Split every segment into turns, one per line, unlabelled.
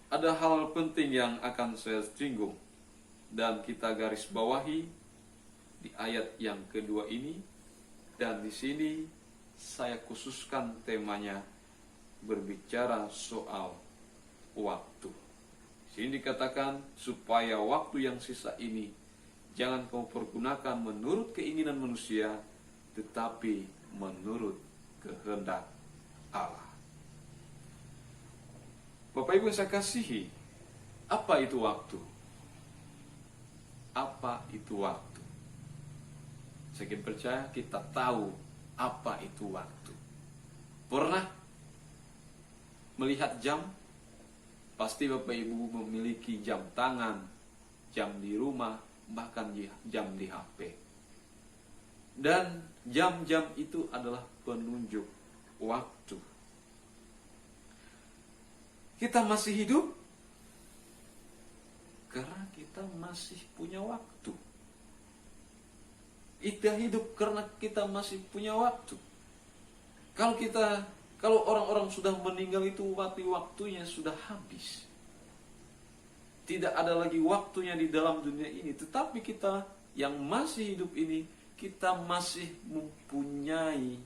ada hal penting yang akan saya singgung dan kita garis bawahi di ayat yang kedua ini, dan di sini saya khususkan temanya berbicara soal waktu. Di sini dikatakan supaya waktu yang sisa ini jangan kamu pergunakan menurut keinginan manusia, tetapi menurut kehendak Allah. Bapak Ibu yang saya kasihi, apa itu waktu? Apa itu waktu? Saya percaya kita tahu apa itu waktu. Pernah melihat jam? Pasti Bapak Ibu memiliki jam tangan, jam di rumah, bahkan jam di HP. Dan jam-jam itu adalah penunjuk waktu. Kita masih hidup karena kita masih punya waktu. Kita hidup karena kita masih punya waktu. Kalau orang-orang sudah meninggal itu waktunya sudah habis. Tidak ada lagi waktunya di dalam dunia ini. Tetapi kita yang masih hidup ini, kita masih mempunyai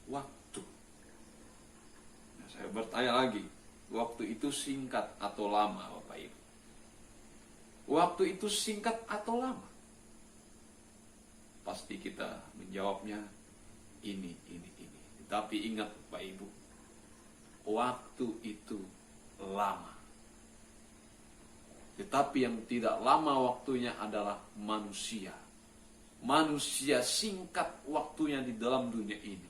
waktu. Nah, saya bertanya lagi, waktu itu singkat atau lama, Bapak Ibu? Waktu itu singkat atau lama? Pasti kita menjawabnya ini. Tapi ingat Bapak Ibu, waktu itu lama. Tetapi yang tidak lama waktunya adalah manusia. Manusia singkat waktunya di dalam dunia ini.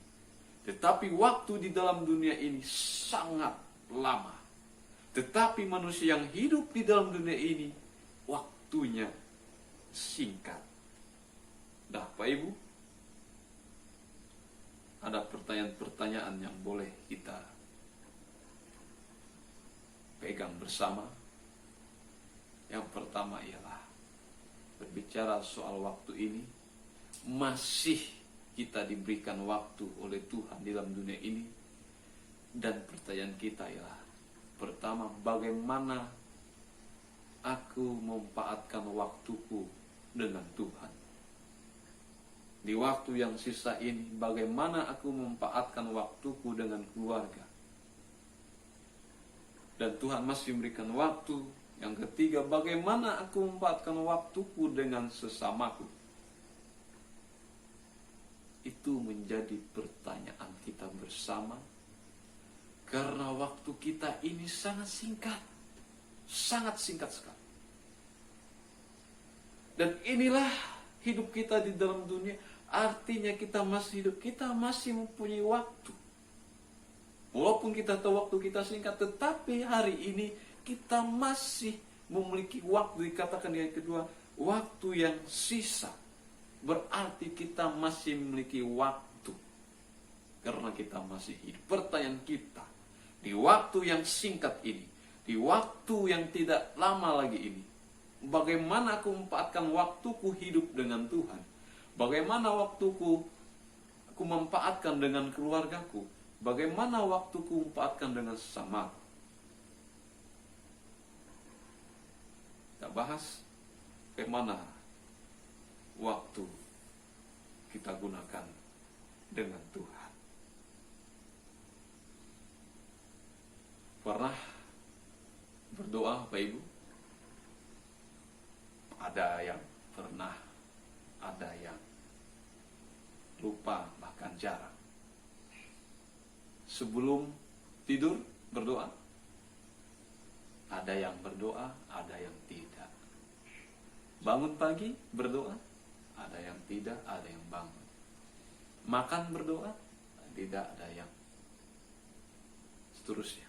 Tetapi waktu di dalam dunia ini sangat lama. Tetapi manusia yang hidup di dalam dunia ini, waktunya singkat. Dah, Pak Ibu, ada pertanyaan-pertanyaan yang boleh kita pegang bersama. Yang pertama ialah berbicara soal waktu ini, masih kita diberikan waktu oleh Tuhan di dalam dunia ini. Dan pertanyaan kita ialah, pertama, bagaimana aku memanfaatkan waktuku dengan Tuhan? Di waktu yang sisa ini, bagaimana aku memanfaatkan waktuku dengan keluarga? Dan Tuhan masih memberikan waktu. Yang ketiga, bagaimana aku memanfaatkan waktuku dengan sesamaku? Itu menjadi pertanyaan kita bersama. Karena waktu kita ini sangat singkat. Sangat singkat sekali. Dan inilah hidup kita di dalam dunia. Artinya kita masih hidup, kita masih mempunyai waktu. Walaupun kita tahu waktu kita singkat, tetapi hari ini kita masih memiliki waktu. Dikatakan yang kedua, waktu yang sisa. Berarti kita masih memiliki waktu. Karena kita masih hidup. Pertanyaan kita, di waktu yang singkat ini, di waktu yang tidak lama lagi ini, bagaimana aku memanfaatkan waktuku hidup dengan Tuhan? Bagaimana waktuku aku memanfaatkan dengan keluargaku? Bagaimana waktuku memanfaatkan dengan sesamaku? Kita bahas bagaimana waktu kita gunakan dengan Tuhan. Pernah berdoa, Bapak Ibu? Ada yang pernah, ada yang lupa, bahkan jarang. Sebelum tidur berdoa. Ada yang berdoa, ada yang tidak. Bangun pagi berdoa, ada yang tidak, ada yang bangun. Makan berdoa, tidak, ada yang seterusnya.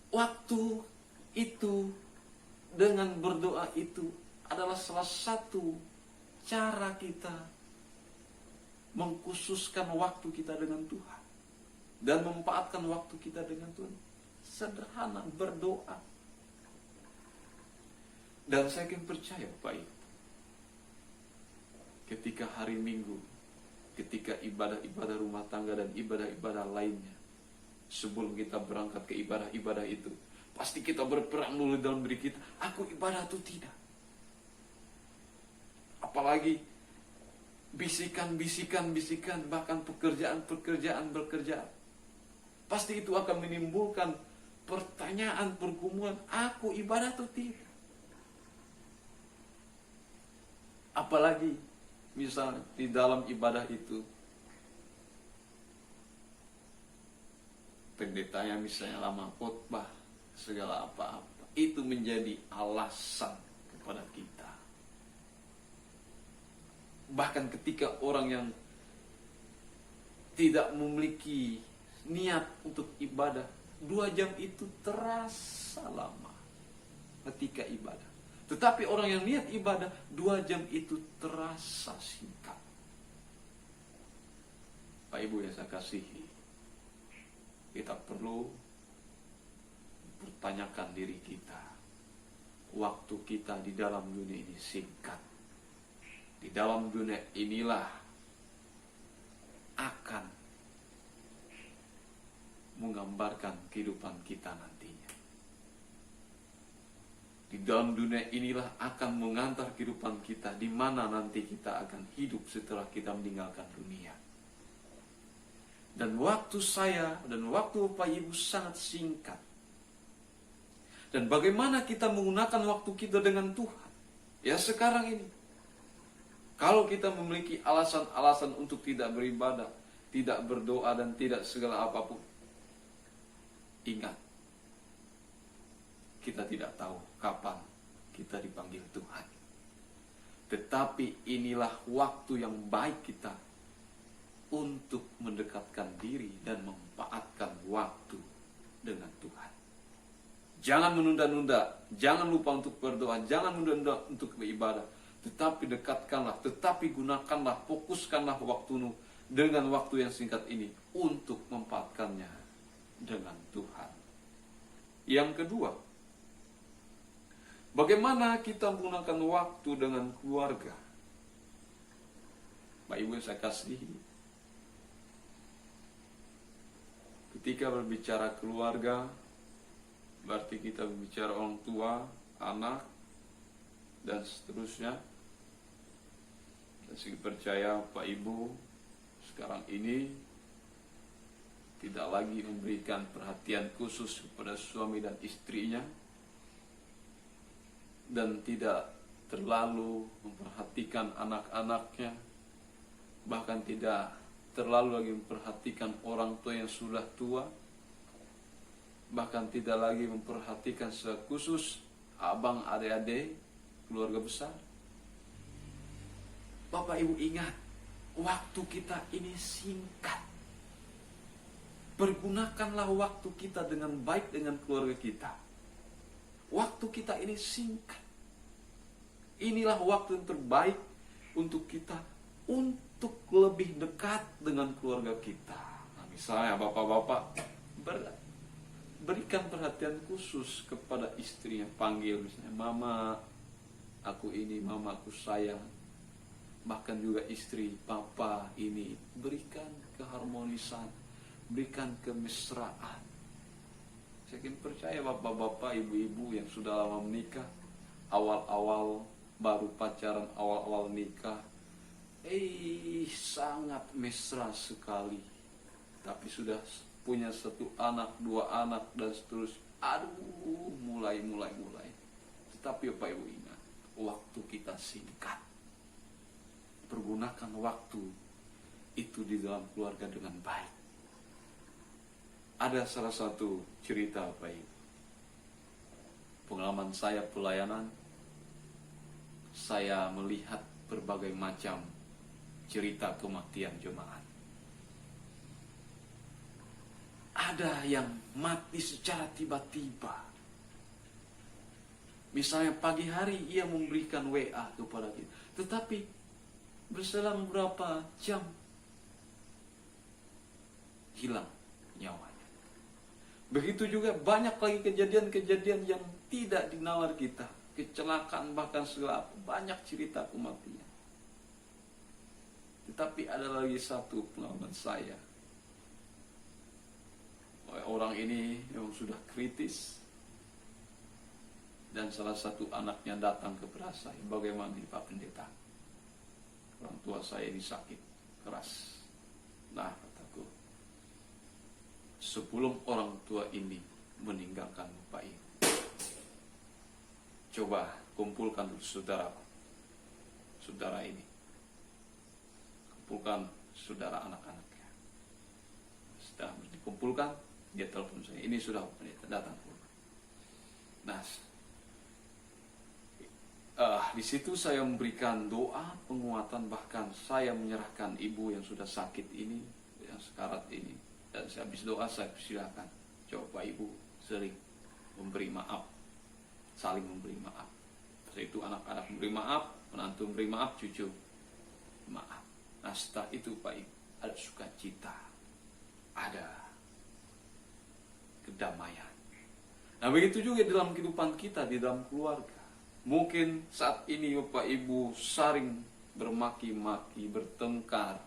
Waktu itu dengan berdoa itu adalah salah satu cara kita mengkhususkan waktu kita dengan Tuhan dan memanfaatkan waktu kita dengan Tuhan. Sederhana, berdoa. Dan saya yakin percaya, Bapak Ibu, ketika hari Minggu, ketika ibadah-ibadah rumah tangga dan ibadah-ibadah lainnya, sebelum kita berangkat ke ibadah-ibadah itu. Pasti kita berperang dulu dalam diri kita, aku ibadah atau tidak. Apalagi bisikan-bisikan, bahkan pekerjaan. Pasti itu akan menimbulkan pertanyaan, pergumulan, aku ibadah atau tidak. Apalagi misalnya di dalam ibadah itu, pendetanya misalnya lama khotbah, segala apa-apa, itu menjadi alasan kepada kita. Bahkan ketika orang yang tidak memiliki niat untuk ibadah, 2 jam itu terasa lama ketika ibadah. Tetapi orang yang niat ibadah, 2 jam itu terasa singkat. Pak Ibu yang saya kasihi, kita perlu pertanyakan diri kita. Waktu kita di dalam dunia ini singkat. Di dalam dunia inilah akan menggambarkan kehidupan kita nantinya. Di dalam dunia inilah akan mengantar kehidupan kita, di mana nanti kita akan hidup setelah kita meninggalkan dunia. Dan waktu saya dan waktu Bapak Ibu sangat singkat. Dan bagaimana kita menggunakan waktu kita dengan Tuhan? Ya sekarang ini, kalau kita memiliki alasan-alasan untuk tidak beribadah, tidak berdoa, dan tidak segala apapun, ingat, kita tidak tahu kapan kita dipanggil Tuhan. Tetapi inilah waktu yang baik kita untuk mendekatkan diri dan memanfaatkan waktu dengan Tuhan. Jangan menunda-nunda, jangan lupa untuk berdoa, jangan menunda untuk beribadah. Tetapi dekatkanlah, tetapi gunakanlah, fokuskanlah waktumu dengan waktu yang singkat ini untuk memanfaatkannya dengan Tuhan. Yang kedua, bagaimana kita menggunakan waktu dengan keluarga? Bapak Ibu yang saya kasihi, ketika berbicara keluarga, berarti kita berbicara orang tua, anak, dan seterusnya. Saya percaya Pak Ibu sekarang ini tidak lagi memberikan perhatian khusus kepada suami dan istrinya, dan tidak terlalu memperhatikan anak-anaknya, bahkan tidak terlalu lagi memperhatikan orang tua yang sudah tua, bahkan tidak lagi memperhatikan secara khusus abang, adik-adik, keluarga besar. Bapak Ibu ingat, waktu kita ini singkat. Pergunakanlah waktu kita dengan baik dengan keluarga kita. Waktu kita ini singkat. Inilah waktu yang terbaik untuk kita, untuk lebih dekat dengan keluarga kita. Nah, misalnya bapak-bapak berikan perhatian khusus kepada istrinya, panggil misalnya, mama aku ini, mama aku sayang. Bahkan juga istri, papa ini, berikan keharmonisan, berikan kemesraan. Saya percaya bapak-bapak, ibu-ibu yang sudah lama menikah, awal-awal baru pacaran, awal-awal nikah, sangat mesra sekali. Tapi sudah punya 1 anak, 2 anak, dan seterusnya, mulai. Tetapi Bapak Ibu ingat, waktu kita singkat. Pergunakan waktu itu di dalam keluarga dengan baik. Ada salah satu cerita Bapak Ibu, pengalaman saya pelayanan, saya melihat berbagai macam cerita kematian jemaat. Ada yang mati secara tiba-tiba. Misalnya pagi hari ia memberikan WA kepada kita, tetapi berselang beberapa jam hilang nyawanya. Begitu juga banyak lagi kejadian-kejadian yang tidak dinalar kita, kecelakaan, bahkan segala banyak cerita kematian. Tetapi ada lagi satu pengalaman saya. orang ini memang sudah kritis, dan salah satu anaknya datang kepada saya, bagaimana nih Pak Pendeta, orang tua saya ini sakit keras. Nah, kataku, sebelum orang tua ini meninggalkan Bapak Ibu, coba kumpulkan dulu saudara ini, kumpulkan saudara anak-anaknya. Setelah dikumpulkan, dia telepon saya, ini sudah datang. Nah, di situ saya memberikan doa penguatan, bahkan saya menyerahkan ibu yang sudah sakit ini, yang sekarat ini, dan habis doa saya persilakan, coba ibu sering memberi maaf, saling memberi maaf. Setelah itu anak-anak memberi maaf, menantu memberi maaf, cucu maaf. Nah, setelah itu Pak Ibu, ada sukacita, ada kedamaian. Nah, begitu juga dalam kehidupan kita, di dalam keluarga. Mungkin saat ini Bapak Ibu saling bermaki-maki, bertengkar,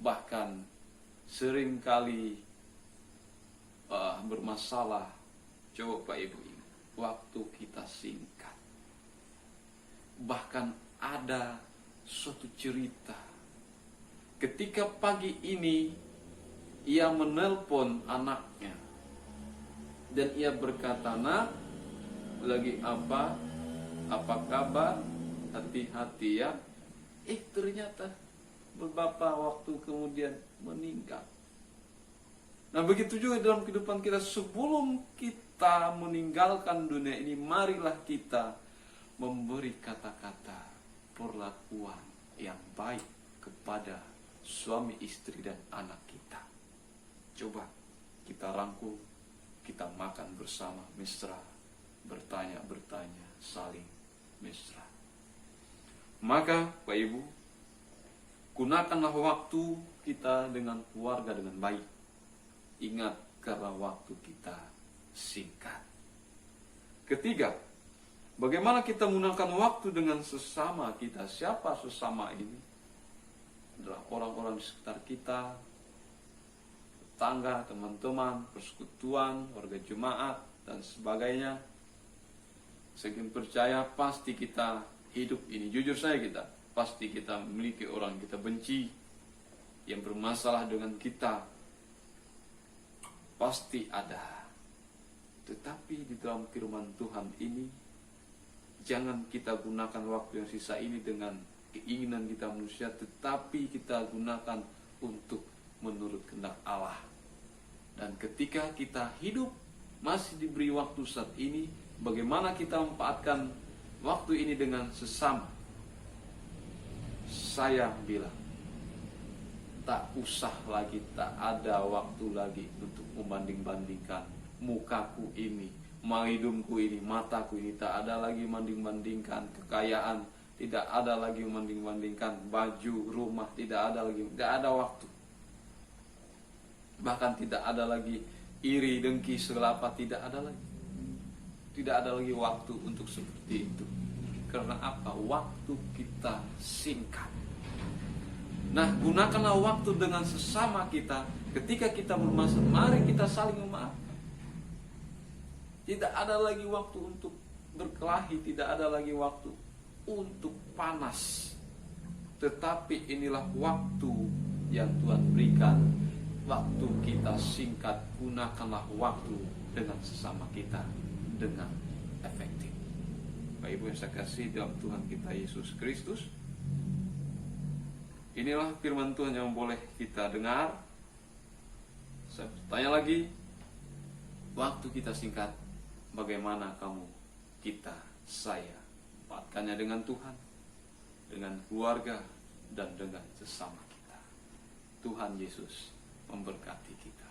bahkan seringkali bermasalah. Coba Bapak Ibu ingat, waktu kita singkat. Bahkan ada suatu cerita, ketika pagi ini ia menelpon anaknya dan ia berkata, "Nak, lagi apa kabar, hati-hati ya." Ternyata beberapa waktu kemudian meninggal. Nah, begitu juga dalam kehidupan kita, sebelum kita meninggalkan dunia ini, marilah kita memberi kata-kata perlakuan yang baik kepada suami, istri, dan anak kita. Coba kita rangkul, kita makan bersama, mesra, bertanya, saling mesra. Maka Pak Ibu, gunakanlah waktu kita dengan keluarga dengan baik. Ingat, karena waktu kita singkat. Ketiga, bagaimana kita menggunakan waktu dengan sesama kita. Siapa sesama ini? Adalah orang-orang di sekitar kita, tetangga, teman-teman, persekutuan, warga jemaat, dan sebagainya. Saya percaya pasti kita hidup ini, jujur saya, kita pasti kita memiliki orang kita benci, yang bermasalah dengan kita. Pasti ada. Tetapi di dalam firman Tuhan ini, jangan kita gunakan waktu yang sisa ini dengan keinginan kita manusia, tetapi kita gunakan untuk menurut kehendak Allah. Dan ketika kita hidup, masih diberi waktu saat ini, bagaimana kita memanfaatkan waktu ini dengan sesama. Saya bilang, tak usah lagi, tak ada waktu lagi untuk membanding-bandingkan mukaku ini, hidungku ini, mataku ini. Tak ada lagi membanding-bandingkan kekayaan, tidak ada lagi membanding-bandingkan baju, rumah, tidak ada lagi, tidak ada waktu. Bahkan tidak ada lagi iri, dengki, segala apa, tidak ada lagi. Tidak ada lagi waktu untuk seperti itu. Karena apa? Waktu kita singkat. Nah, gunakanlah waktu dengan sesama kita. Ketika kita bermasalah, mari kita saling memaafkan. Tidak ada lagi waktu untuk berkelahi, tidak ada lagi waktu untuk panas. Tetapi inilah waktu yang Tuhan berikan. Waktu kita singkat, gunakanlah waktu dengan sesama kita dengan efektif. Bapak Ibu yang saya kasih dalam Tuhan kita Yesus Kristus, inilah firman Tuhan yang boleh kita dengar. Saya bertanya lagi, waktu kita singkat, bagaimana kamu, kita, saya manfaatkannya dengan Tuhan, dengan keluarga, dan dengan sesama kita. Tuhan Yesus memberkati kita.